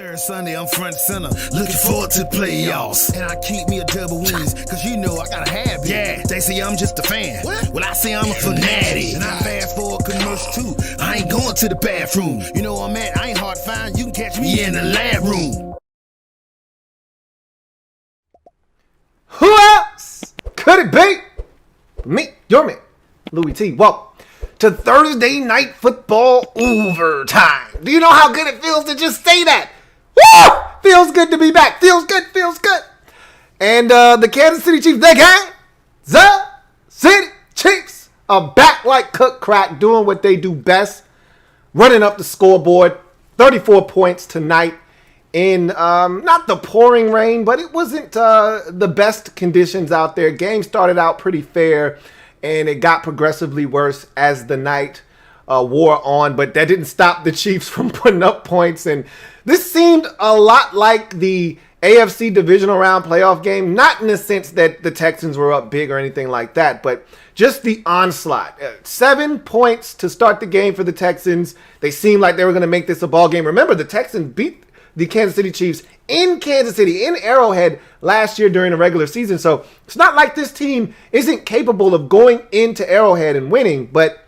Every Sunday I'm front center, looking forward to the playoffs. And I keep me a double wings, cause you know I gotta have it. Yeah, they say I'm just a fan. What? Well, I say I'm a fanatic. And I fast forward commercial too. I ain't going to the bathroom. You know where I'm at, I ain't hard to find. You can catch me in the lab room. Who else could it be? Me, your man, Louie T. Welcome to Thursday Night Football Overtime. Do you know how good it feels to just say that? Woo! Feels good to be back. Feels good. And the Kansas City Chiefs, the City Chiefs are back like cook crack, doing what they do best, running up the scoreboard. 34 points tonight in not the pouring rain, but it wasn't the best conditions out there. Game started out pretty fair, and it got progressively worse as the night wore on, but that didn't stop the Chiefs from putting up points. And this seemed a lot like the AFC divisional round playoff game, not in the sense that the Texans were up big or anything like that, but just the onslaught. 7 points to start the game for the Texans. They seemed like they were going to make this a ball game. Remember, the Texans beat the Kansas City Chiefs in Kansas City, in Arrowhead last year during the regular season. So it's not like this team isn't capable of going into Arrowhead and winning, but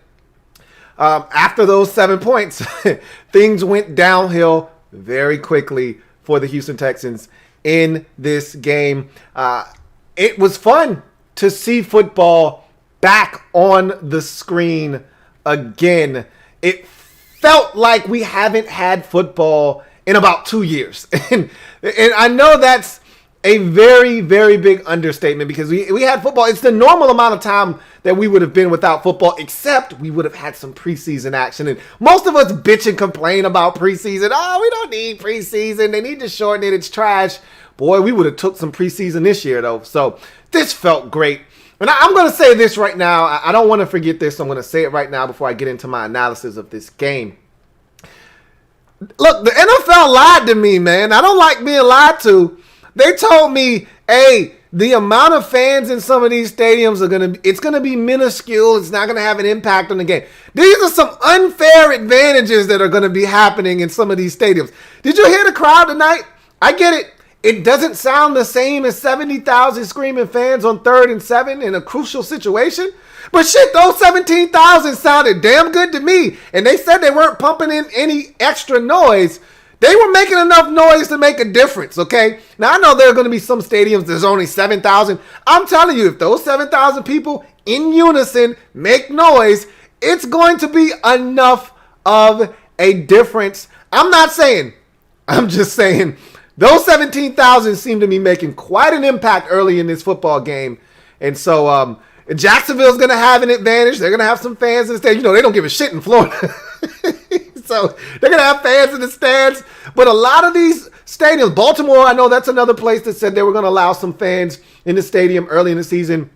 after those 7 points, things went downhill very quickly for the Houston Texans in this game. It was fun to see football back on the screen again. It felt like we haven't had football in about 2 years. And I know that's a very, very big understatement, because we had football. It's the normal amount of time that we would have been without football, except we would have had some preseason action. And most of us bitch and complain about preseason. Oh, we don't need preseason. They need to shorten it. It's trash. Boy, we would have took some preseason this year, though. So this felt great. And I'm going to say this right now. I don't want to forget this. So I'm going to say it right now before I get into my analysis of this game. Look, the NFL lied to me, man. I don't like being lied to. They told me, hey, the amount of fans in some of these stadiums it's gonna be minuscule. It's not gonna have an impact on the game. These are some unfair advantages that are gonna be happening in some of these stadiums. Did you hear the crowd tonight? I get it. It doesn't sound the same as 70,000 screaming fans on 3rd and 7 in a crucial situation. But shit, those 17,000 sounded damn good to me. And they said they weren't pumping in any extra noise. They were making enough noise to make a difference, okay? Now, I know there are going to be some stadiums there's only 7,000. I'm telling you, if those 7,000 people in unison make noise, it's going to be enough of a difference. I'm just saying, those 17,000 seem to be making quite an impact early in this football game. And so Jacksonville's going to have an advantage. They're going to have some fans in the stadium. You know, they don't give a shit in Florida. So they're going to have fans in the stands. But a lot of these stadiums, Baltimore, I know that's another place that said they were going to allow some fans in the stadium early in the season.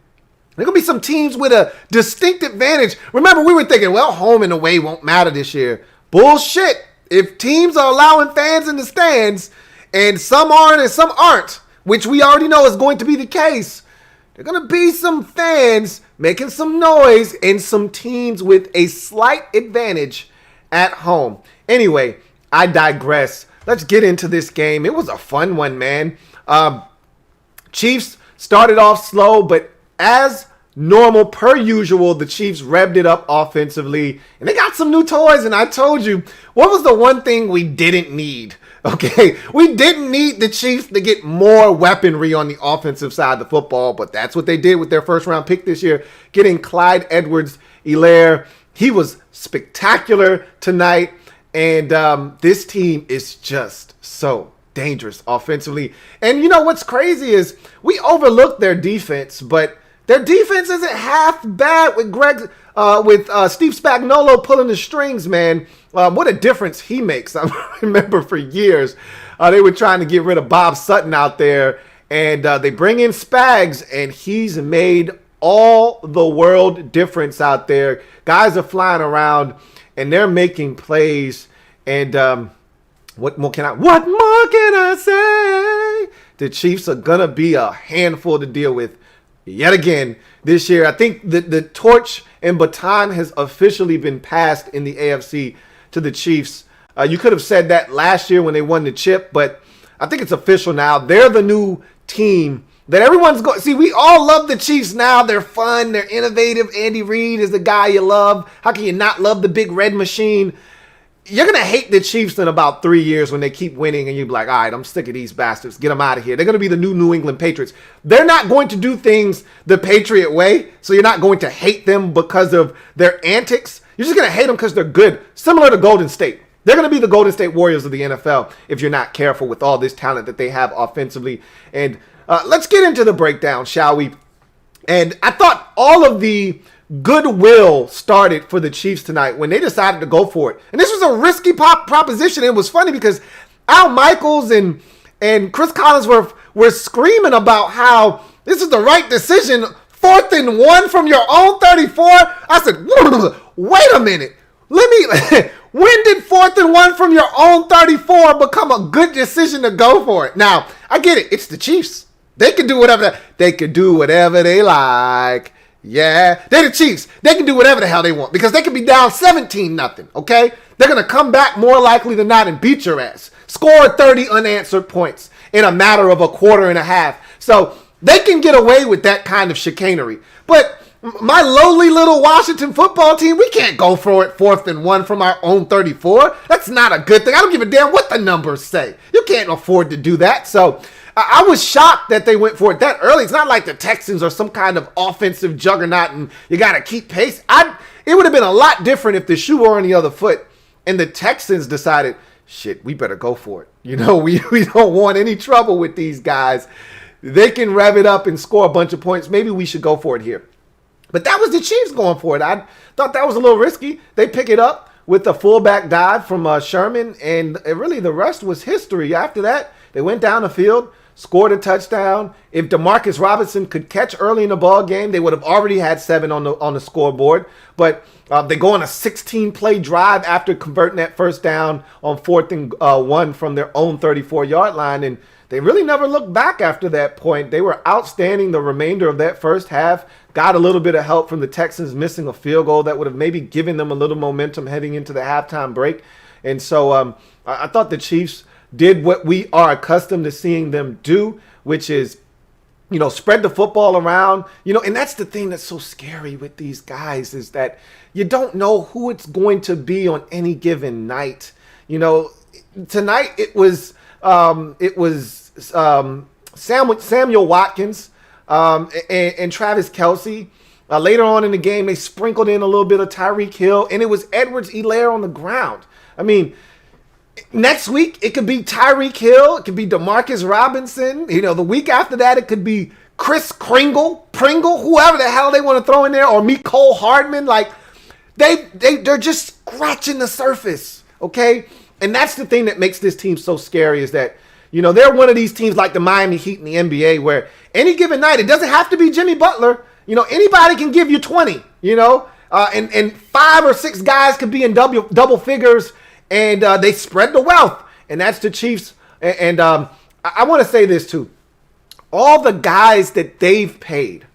There are going to be some teams with a distinct advantage. Remember, we were thinking, well, home and away won't matter this year. Bullshit. If teams are allowing fans in the stands, and some aren't and some aren't, which we already know is going to be the case, there are going to be some fans making some noise and some teams with a slight advantage at home. Anyway, I digress. Let's get into this game. It was a fun one, man. Chiefs started off slow, but as normal, per usual, the Chiefs revved it up offensively, and they got some new toys. And I told you, what was the one thing we didn't need? Okay, we didn't need the Chiefs to get more weaponry on the offensive side of the football, but that's what they did with their first round pick this year, getting Clyde Edwards-Helaire. He was spectacular tonight, and this team is just so dangerous offensively. And you know what's crazy is we overlooked their defense, but their defense isn't half bad with Steve Spagnuolo pulling the strings, man. What a difference he makes. I remember for years they were trying to get rid of Bob Sutton out there, and they bring in Spags, and he's made all the world difference out there. Guys are flying around, and they're making plays. And what more can I say? The Chiefs are going to be a handful to deal with yet again this year. I think the torch and baton has officially been passed in the AFC to the Chiefs. You could have said that last year when they won the chip, but I think it's official now. They're the new team that everyone's going. See, we all love the Chiefs now. They're fun. They're innovative. Andy Reid is the guy you love. How can you not love the big red machine? You're going to hate the Chiefs in about 3 years when they keep winning, and you'll be like, all right, I'm sick of these bastards. Get them out of here. They're going to be the new New England Patriots. They're not going to do things the Patriot way, so you're not going to hate them because of their antics. You're just going to hate them because they're good, similar to Golden State. They're going to be the Golden State Warriors of the NFL if you're not careful with all this talent that they have offensively. And let's get into the breakdown, shall we? And I thought all of the goodwill started for the Chiefs tonight when they decided to go for it. And this was a risky proposition. It was funny because Al Michaels and Chris Collinsworth were screaming about how this is the right decision. 4th and 1 from your own 34. I said, wait a minute. When did 4th and 1 from your own 34 become a good decision to go for it? Now, I get it. It's the Chiefs. They can do whatever they like. Yeah, they're the Chiefs. They can do whatever the hell they want because they can be down 17-0, okay? They're going to come back more likely than not and beat your ass. Score 30 unanswered points in a matter of a quarter and a half. So they can get away with that kind of chicanery. But my lowly little Washington football team, we can't go for it 4th and 1 from our own 34. That's not a good thing. I don't give a damn what the numbers say. You can't afford to do that. So I was shocked that they went for it that early. It's not like the Texans are some kind of offensive juggernaut and you got to keep pace. It would have been a lot different if the shoe were on the other foot and the Texans decided, shit, we better go for it. You know, we don't want any trouble with these guys. They can rev it up and score a bunch of points. Maybe we should go for it here. But that was the Chiefs going for it. I thought that was a little risky. They pick it up with a fullback dive from Sherman, and really the rest was history. After that, they went down the field, scored a touchdown. If Demarcus Robinson could catch early in the ball game, they would have already had 7 on the scoreboard. But they go on a 16-play drive after converting that first down on 4th and 1 from their own 34-yard line, and they really never looked back after that point. They were outstanding the remainder of that first half. Got a little bit of help from the Texans missing a field goal that would have maybe given them a little momentum heading into the halftime break. And so I thought the Chiefs did what we are accustomed to seeing them do, which is, spread the football around. And that's the thing that's so scary with these guys is that you don't know who it's going to be on any given night. Tonight it was Samuel Watkins and Travis Kelce. Later on in the game, they sprinkled in a little bit of Tyreek Hill, and it was Edwards-Helaire on the ground. I mean, next week, it could be Tyreek Hill. It could be Demarcus Robinson. The week after that, it could be Chris Pringle, whoever the hell they want to throw in there, or Mecole Hardman. Like, they're just scratching the surface, okay? And that's the thing that makes this team so scary is that, they're one of these teams like the Miami Heat in the NBA where any given night, it doesn't have to be Jimmy Butler. Anybody can give you 20, and 5 or 6 guys could be in double figures, and they spread the wealth. And that's the Chiefs. And I want to say this too. All the guys that they've paid,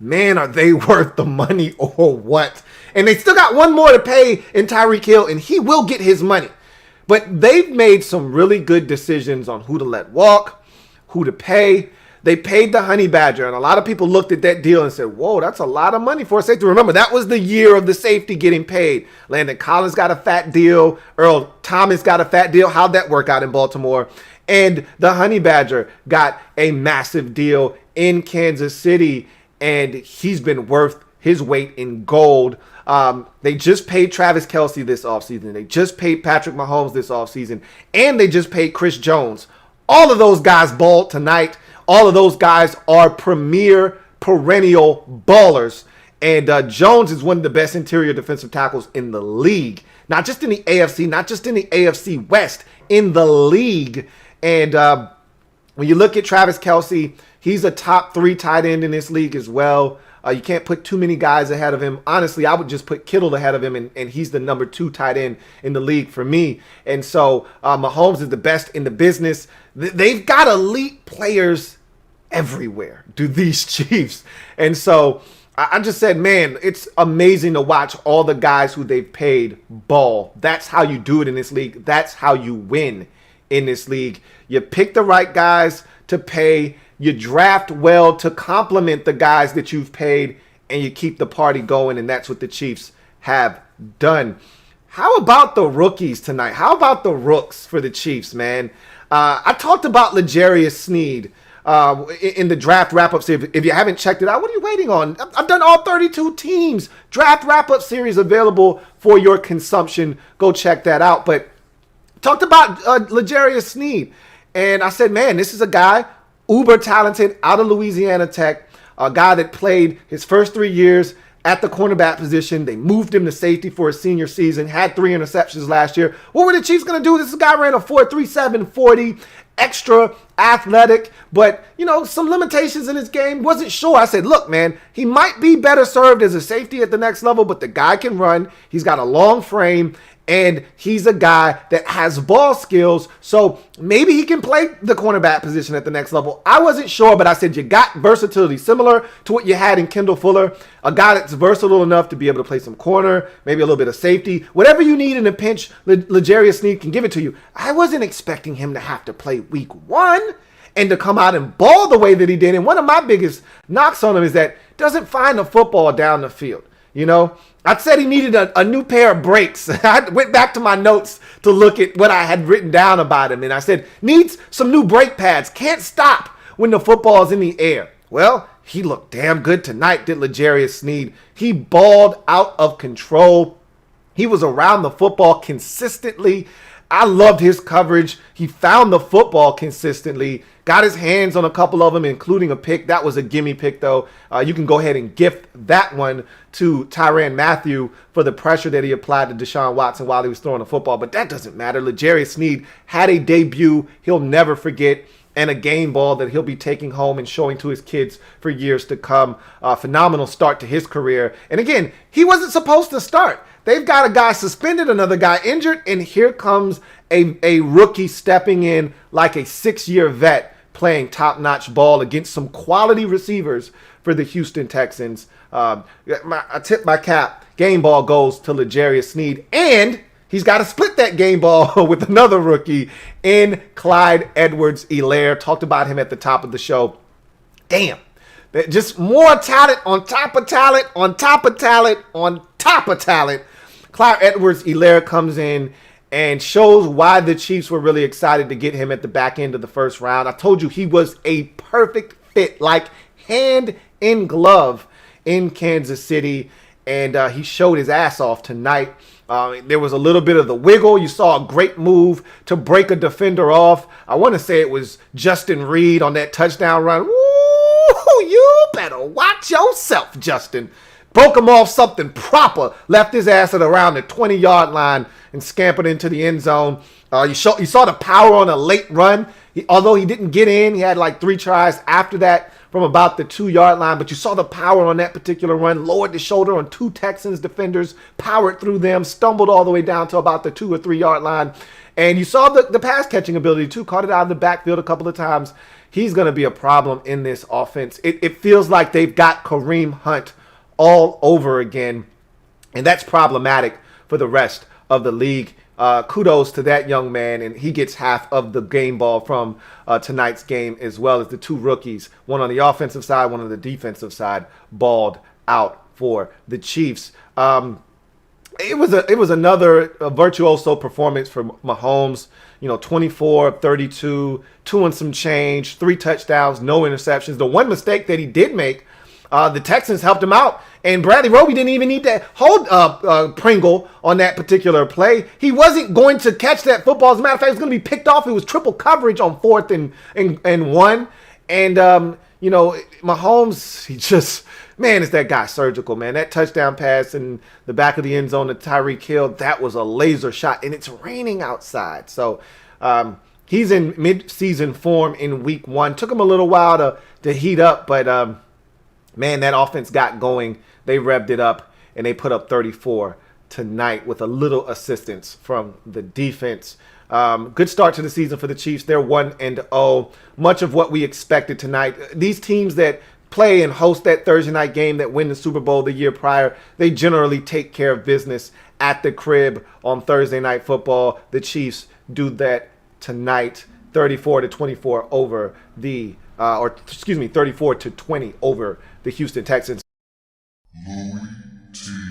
man, are they worth the money or what? And they still got one more to pay in Tyreek Hill, and he will get his money. But they've made some really good decisions on who to let walk, who to pay. They paid the Honey Badger, and a lot of people looked at that deal and said, whoa, that's a lot of money for a safety. Remember, that was the year of the safety getting paid. Landon Collins got a fat deal. Earl Thomas got a fat deal. How'd that work out in Baltimore? And the Honey Badger got a massive deal in Kansas City, and he's been worth his weight in gold. They just paid Travis Kelce this offseason. They just paid Patrick Mahomes this offseason. And they just paid Chris Jones. All of those guys balled tonight. All of those guys are premier, perennial ballers. And Jones is one of the best interior defensive tackles in the league. Not just in the AFC, not just in the AFC West, in the league. And when you look at Travis Kelce, he's a top 3 tight end in this league as well. You can't put too many guys ahead of him. Honestly, I would just put Kittle ahead of him, and he's the number 2 tight end in the league for me. And so Mahomes is the best in the business. They've got elite players everywhere, do these Chiefs. And so I just said, man, it's amazing to watch all the guys who they've paid ball. That's how you do it in this league. That's how you win in this league. You pick the right guys to pay. You draft well to complement the guys that you've paid, and you keep the party going, and that's what the Chiefs have done. How about the rookies tonight? How about the rooks for the Chiefs, man? I talked about L'Jarius Sneed in the draft wrap-up series. If you haven't checked it out, what are you waiting on? I've done all 32 teams. Draft wrap-up series available for your consumption. Go check that out. But talked about L'Jarius Sneed. And I said, man, this is a guy, uber talented, out of Louisiana Tech, a guy that played his first 3 years at the cornerback position. They moved him to safety for his senior season, had 3 interceptions last year. What were the Chiefs going to do? This guy ran a 4.37 40, extra athletic, but, some limitations in his game. Wasn't sure. I said, look, man, he might be better served as a safety at the next level, but the guy can run. He's got a long frame, and he's a guy that has ball skills, so maybe he can play the cornerback position at the next level. I wasn't sure, but I said you got versatility similar to what you had in Kendall Fuller, a guy that's versatile enough to be able to play some corner, maybe a little bit of safety. Whatever you need in a pinch, L'Jarius Sneed can give it to you. I wasn't expecting him to have to play week 1 and to come out and ball the way that he did. And one of my biggest knocks on him is that he doesn't find the football down the field. I said he needed a new pair of brakes. I went back to my notes to look at what I had written down about him. And I said, needs some new brake pads. Can't stop when the football is in the air. Well, he looked damn good tonight, did L'Jarius Sneed. He balled out of control. He was around the football consistently. I loved his coverage. He found the football consistently. Got his hands on a couple of them, including a pick. That was a gimme pick, though. You can go ahead and gift that one to Tyrann Mathieu for the pressure that he applied to Deshaun Watson while he was throwing the football. But that doesn't matter. L'Jarius Sneed had a debut he'll never forget, and a game ball that he'll be taking home and showing to his kids for years to come. Phenomenal start to his career. And again, he wasn't supposed to start. They've got a guy suspended, another guy injured, and here comes a rookie stepping in like a 6-year vet, playing top-notch ball against some quality receivers for the Houston Texans. I tip my cap. Game ball goes to L'Jarius Sneed, and he's got to split that game ball with another rookie in Clyde Edwards-Helaire. Talked about him at the top of the show. Damn. Just more talent on top of talent on top of talent on top of talent. Clyde Edwards-Helaire comes in and shows why the Chiefs were really excited to get him at the back end of the first round. I told you he was a perfect fit, like hand in glove in Kansas City, and he showed his ass off tonight. There was a little bit of the wiggle. You saw a great move to break a defender off. I want to say it was Justin Reed on that touchdown run. Woo! You better watch yourself, Justin. Broke him off something proper. Left his ass at around the 20-yard line and scampered into the end zone. You saw the power on a late run. Although he didn't get in, he had like 3 tries after that from about the 2-yard line. But you saw the power on that particular run. Lowered the shoulder on 2 Texans defenders. Powered through them. Stumbled all the way down to about the 2 or 3-yard line. And you saw the pass catching ability too. Caught it out of the backfield a couple of times. He's going to be a problem in this offense. It feels like they've got Kareem Hunt all over again, and that's problematic for the rest of the league. Kudos to that young man, and he gets half of the game ball from tonight's game, as well as the 2 rookies, one on the offensive side, one on the defensive side, balled out for the Chiefs. It was another virtuoso performance for Mahomes. 24, 32, 2 and some change, 3 touchdowns, no interceptions. The one mistake that he did make, the Texans helped him out, and Bradley Roby didn't even need to hold Pringle on that particular play. He wasn't going to catch that football. As a matter of fact, it was going to be picked off. It was triple coverage on 4th and 1. And, Mahomes, he just, man, is that guy surgical, man. That touchdown pass in the back of the end zone to Tyreek Hill, that was a laser shot, and it's raining outside. So he's in mid-season form in week 1. Took him a little while to heat up, but man, that offense got going. They revved it up, and they put up 34 tonight with a little assistance from the defense. Good start to the season for the Chiefs. They're 1-0. Much of what we expected tonight. These teams that play and host that Thursday night game that win the Super Bowl the year prior. They generally take care of business at the crib on Thursday Night Football. The Chiefs do that tonight, 34-24 over the, 34-20 over the Houston Texans. LouieTeeNetwork.